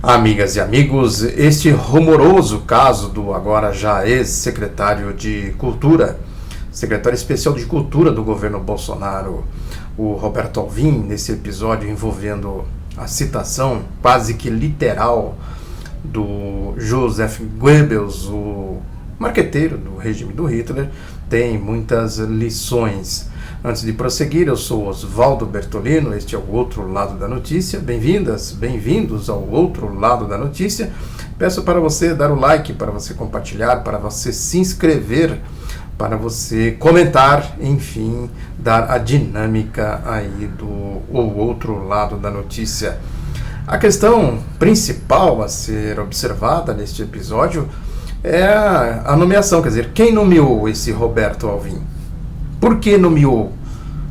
Amigas e amigos, este rumoroso caso do agora já ex-secretário de Cultura, secretário especial de Cultura do governo Bolsonaro, o Roberto Alvim, nesse episódio envolvendo a citação quase que literal do Joseph Goebbels, o marqueteiro do regime do Hitler, tem muitas lições. Antes de prosseguir, eu sou Oswaldo Bertolino, este é o Outro Lado da Notícia. Bem-vindas, bem-vindos ao Outro Lado da Notícia. Peço para você dar o like, para você compartilhar, para você se inscrever, para você comentar, enfim, dar a dinâmica aí do Outro Lado da Notícia. A questão principal a ser observada neste episódio é a nomeação, quer dizer, quem nomeou esse Roberto Alvim? Por que nomeou?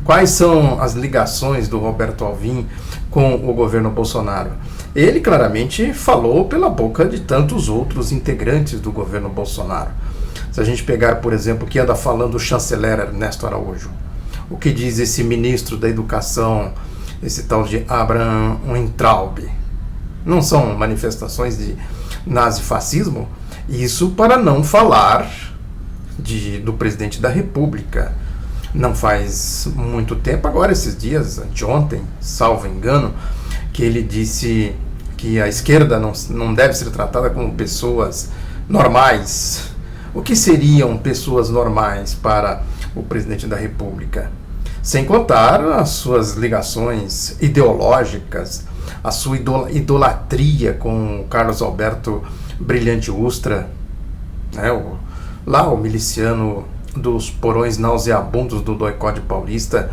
Quais são as ligações do Roberto Alvim com o governo Bolsonaro? Ele claramente falou pela boca de tantos outros integrantes do governo Bolsonaro. Se a gente pegar, por exemplo, o que anda falando o chanceler Ernesto Araújo, o que diz esse ministro da Educação, esse tal de Abraham Weintraub, não são manifestações de nazifascismo? Isso para não falar do presidente da República. Não faz muito tempo, agora esses dias, anteontem, salvo engano, que ele disse que a esquerda não deve ser tratada como pessoas normais. O que seriam pessoas normais para o presidente da República? Sem contar as suas ligações ideológicas, a sua idolatria com o Carlos Alberto Brilhante Ustra, né, o miliciano dos porões nauseabundos do doicode paulista,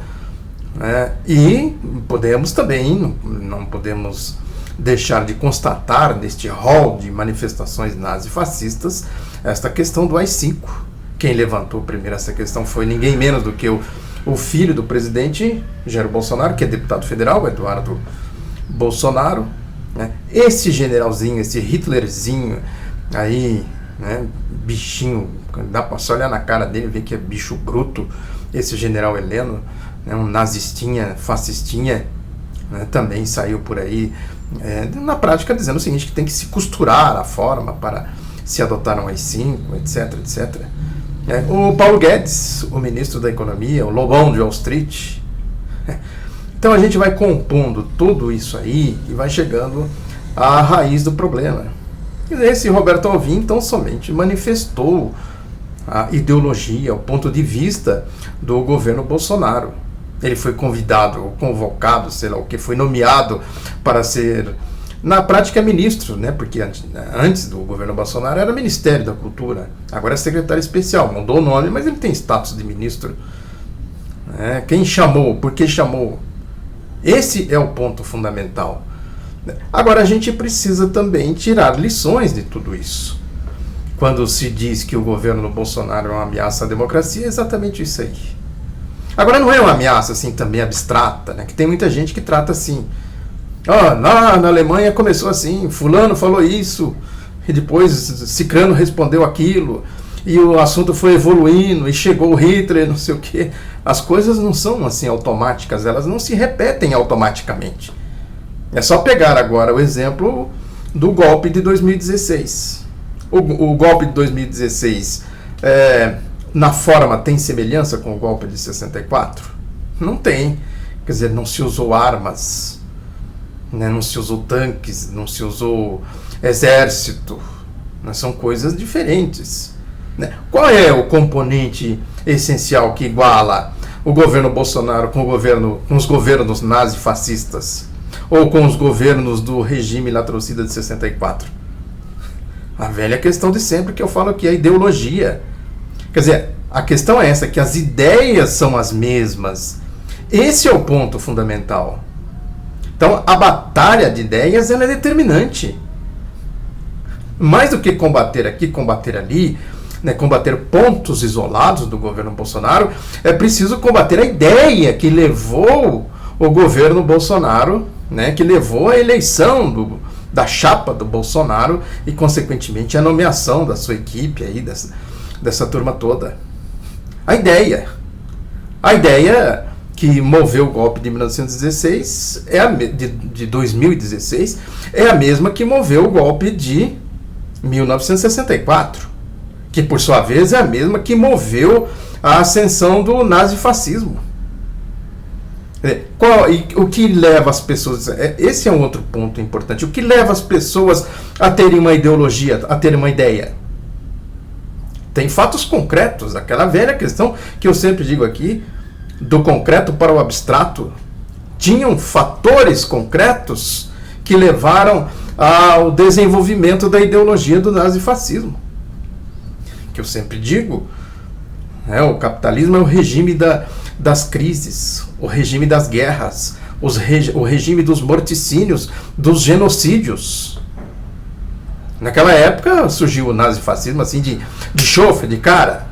né? E podemos também, não podemos deixar de constatar neste rol de manifestações nazifascistas esta questão do AI-5. Quem levantou primeiro essa questão foi ninguém menos do que o filho do presidente Jair Bolsonaro, que é deputado federal, Eduardo Bolsonaro, né? Esse generalzinho, esse Hitlerzinho aí, né, bichinho, dá para só olhar na cara dele e ver que é bicho bruto, esse general Heleno, né, um nazistinha, fascistinha, né, também saiu por aí, na prática dizendo o seguinte, que tem que se costurar a forma para se adotar um AI-5, etc, etc. O Paulo Guedes, o ministro da Economia, o Lobão de Wall Street. Então a gente vai compondo tudo isso aí e vai chegando à raiz do problema. Esse Roberto Alvim, então, somente manifestou a ideologia, o ponto de vista do governo Bolsonaro. Ele foi convidado, ou convocado, sei lá o que, foi nomeado para ser, na prática, ministro, né? Porque antes do governo Bolsonaro era Ministério da Cultura, agora é secretário especial, mudou o nome, mas ele tem status de ministro. Quem chamou? Por que chamou? Esse é o ponto fundamental. Agora a gente precisa também tirar lições de tudo isso. Quando se diz que o governo Bolsonaro é uma ameaça à democracia, é exatamente isso aí. Agora não é uma ameaça assim também abstrata, né? Que tem muita gente que trata assim. Lá na Alemanha começou assim, fulano falou isso, e depois cicrano respondeu aquilo, e o assunto foi evoluindo, e chegou o Hitler, não sei o quê. As coisas não são assim automáticas, elas não se repetem automaticamente. É só pegar agora o exemplo do golpe de 2016. O golpe de 2016, na forma, tem semelhança com o golpe de 64? Não tem. Quer dizer, não se usou armas, né? Não se usou tanques, não se usou exército. Né? São coisas diferentes. Né? Qual é o componente essencial que iguala o governo Bolsonaro com os governos nazifascistas? Ou com os governos do regime latrocida de 64? A velha questão de sempre que eu falo aqui, a ideologia. Quer dizer, a questão é essa, que as ideias são as mesmas. Esse é o ponto fundamental. Então, a batalha de ideias ela é determinante. Mais do que combater aqui, combater ali, né, combater pontos isolados do governo Bolsonaro, é preciso combater a ideia que levou o governo Bolsonaro, né, que levou à eleição da chapa do Bolsonaro e, consequentemente, a nomeação da sua equipe, aí, dessa turma toda. A ideia que moveu o golpe de 1916, de 2016, é a mesma que moveu o golpe de 1964, que por sua vez é a mesma que moveu a ascensão do nazifascismo. O que leva as pessoas... Esse é um outro ponto importante. O que leva as pessoas a terem uma ideologia, a terem uma ideia? Tem fatos concretos, aquela velha questão que eu sempre digo aqui, do concreto para o abstrato. Tinham fatores concretos que levaram ao desenvolvimento da ideologia do nazifascismo. Que eu sempre digo, o capitalismo é o regime das crises, o regime das guerras, o regime dos morticínios, dos genocídios. Naquela época surgiu o nazifascismo assim de chofre, de cara.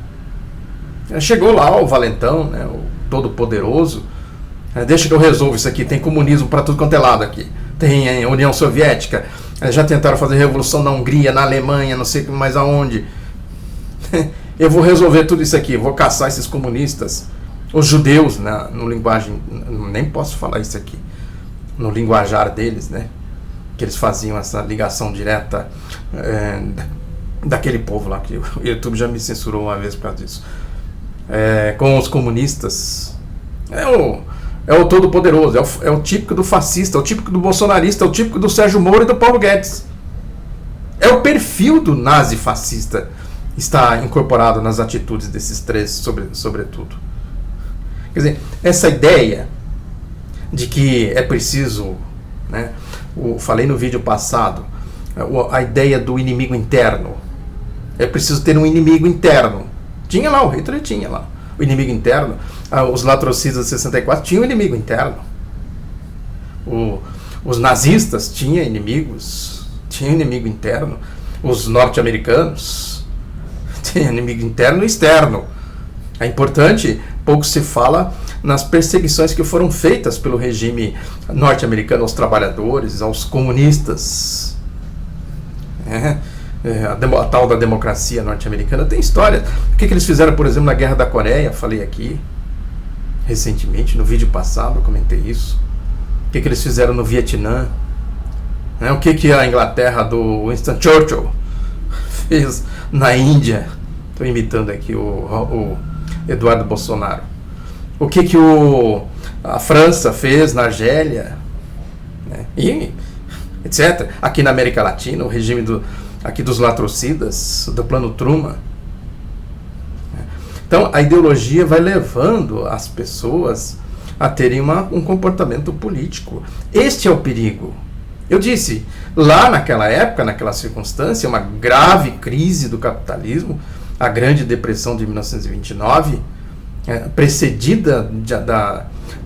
Chegou lá o valentão, o todo-poderoso. Deixa que eu resolvo isso aqui. Tem comunismo para tudo quanto é lado aqui. Tem a União Soviética. Já tentaram fazer revolução na Hungria, na Alemanha, não sei mais aonde. Eu vou resolver tudo isso aqui. Vou caçar esses comunistas. Os judeus, no linguagem... Nem posso falar isso aqui. No linguajar deles, que eles faziam essa ligação direta daquele povo lá, que o YouTube já me censurou uma vez por causa disso, com os comunistas. É o todo-poderoso, é o típico do fascista, é o típico do bolsonarista, é o típico do Sérgio Moro e do Paulo Guedes. É o perfil do nazi-fascista está incorporado nas atitudes desses três, sobretudo. Quer dizer, essa ideia de que é preciso... falei no vídeo passado, a ideia do inimigo interno. É preciso ter um inimigo interno. Tinha lá, o Hitler tinha lá o inimigo interno. Os latrocidas de 64 tinham um inimigo interno. Os nazistas tinham inimigos, tinham inimigo interno. Os norte-americanos tinham inimigo interno e externo. É importante, pouco se fala nas perseguições que foram feitas pelo regime norte-americano aos trabalhadores, aos comunistas. A tal da democracia norte-americana tem história. O que eles fizeram, por exemplo, na Guerra da Coreia? Falei aqui recentemente, no vídeo passado, eu comentei isso. O que eles fizeram no Vietnã? O que a Inglaterra do Winston Churchill fez na Índia? Estou imitando aqui o Eduardo Bolsonaro. O que a França fez na Argélia, e etc. Aqui na América Latina, o regime aqui dos latrocidas, do Plano Truman. Então, a ideologia vai levando as pessoas a terem um comportamento político. Este é o perigo. Eu disse, lá naquela época, naquela circunstância, uma grave crise do capitalismo, a Grande Depressão de 1929, precedida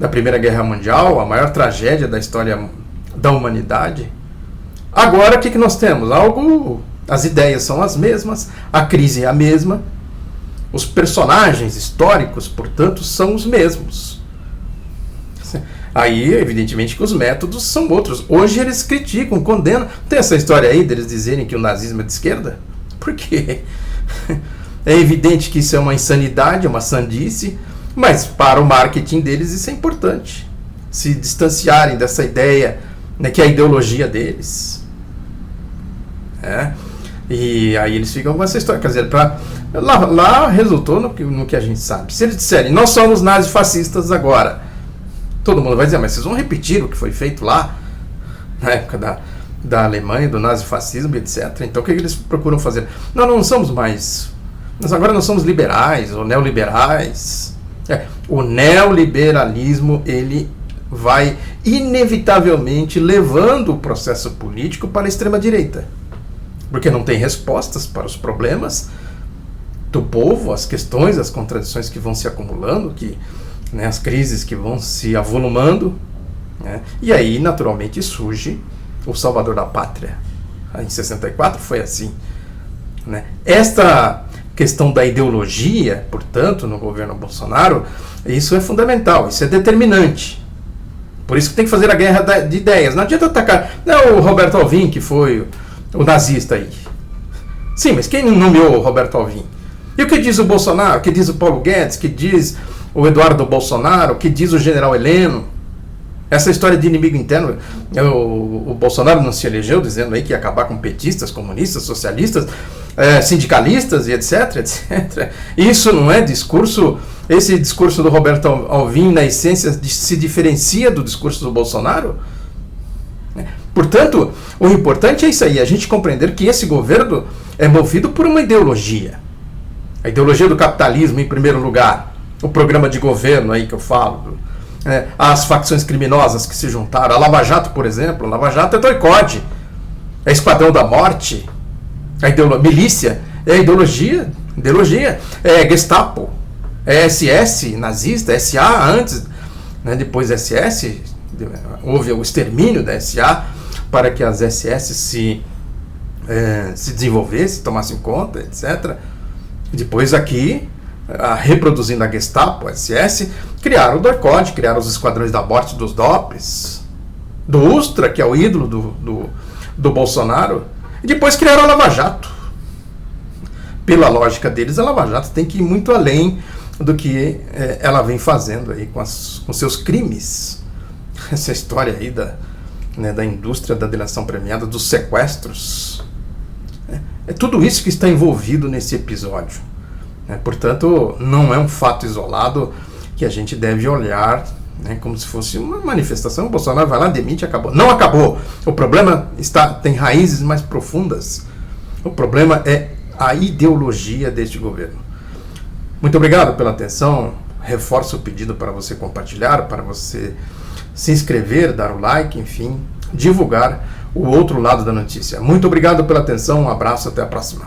da Primeira Guerra Mundial, a maior tragédia da história da humanidade. Agora, o que nós temos? As ideias são as mesmas, a crise é a mesma, os personagens históricos, portanto, são os mesmos. Aí, evidentemente, que os métodos são outros. Hoje eles criticam, condenam. Tem essa história aí deles dizerem que o nazismo é de esquerda? Por quê? É evidente que isso é uma insanidade, uma sandice, mas para o marketing deles isso é importante. Se distanciarem dessa ideia, que é a ideologia deles. E aí eles ficam com essa história. Quer dizer, lá resultou no que a gente sabe. Se eles disserem, nós somos nazifascistas agora, todo mundo vai dizer, mas vocês vão repetir o que foi feito lá, na época da Alemanha, do nazifascismo, etc. Então o que eles procuram fazer? Não somos mais... Agora nós somos liberais ou neoliberais. O neoliberalismo, ele vai inevitavelmente levando o processo político para a extrema-direita. Porque não tem respostas para os problemas do povo, as questões, as contradições que vão se acumulando, as crises que vão se avolumando. E aí, naturalmente, surge o Salvador da Pátria. Em 64 foi assim. Esta questão da ideologia, portanto, no governo Bolsonaro, isso é fundamental, isso é determinante. Por isso que tem que fazer a guerra de ideias. Não adianta atacar. Não é o Roberto Alvim que foi o nazista aí. Sim, mas quem nomeou o Roberto Alvim? E o que diz o Bolsonaro? O que diz o Paulo Guedes? O que diz o Eduardo Bolsonaro, o que diz o general Heleno. Essa história de inimigo interno, o Bolsonaro não se elegeu dizendo aí que ia acabar com petistas, comunistas, socialistas, sindicalistas e etc, etc. Isso não é discurso, esse discurso do Roberto Alvim, na essência, se diferencia do discurso do Bolsonaro? Portanto, o importante é isso aí, a gente compreender que esse governo é movido por uma ideologia. A ideologia do capitalismo, em primeiro lugar. O programa de governo aí que eu falo. As facções criminosas que se juntaram. A Lava Jato, por exemplo. A Lava Jato é doicode. É Esquadrão da Morte. A milícia. É ideologia. É Gestapo. É SS nazista. SA antes. Depois SS. Houve o extermínio da SA para que as SS se desenvolvessem, tomassem conta, etc. Depois aqui, reproduzindo a Gestapo, a SS, criaram o doicode, criaram os esquadrões da morte dos DOPs, do Ustra, que é o ídolo do Bolsonaro, e depois criaram a Lava Jato. Pela lógica deles, a Lava Jato tem que ir muito além do que ela vem fazendo aí com seus crimes. Essa história aí da indústria da delação premiada, dos sequestros. É tudo isso que está envolvido nesse episódio. Portanto, não é um fato isolado que a gente deve olhar como se fosse uma manifestação. O Bolsonaro vai lá, demite, acabou. Não acabou. O problema tem raízes mais profundas. O problema é a ideologia deste governo. Muito obrigado pela atenção. Reforço o pedido para você compartilhar, para você se inscrever, dar o like, enfim, divulgar o outro lado da notícia. Muito obrigado pela atenção, um abraço, até a próxima.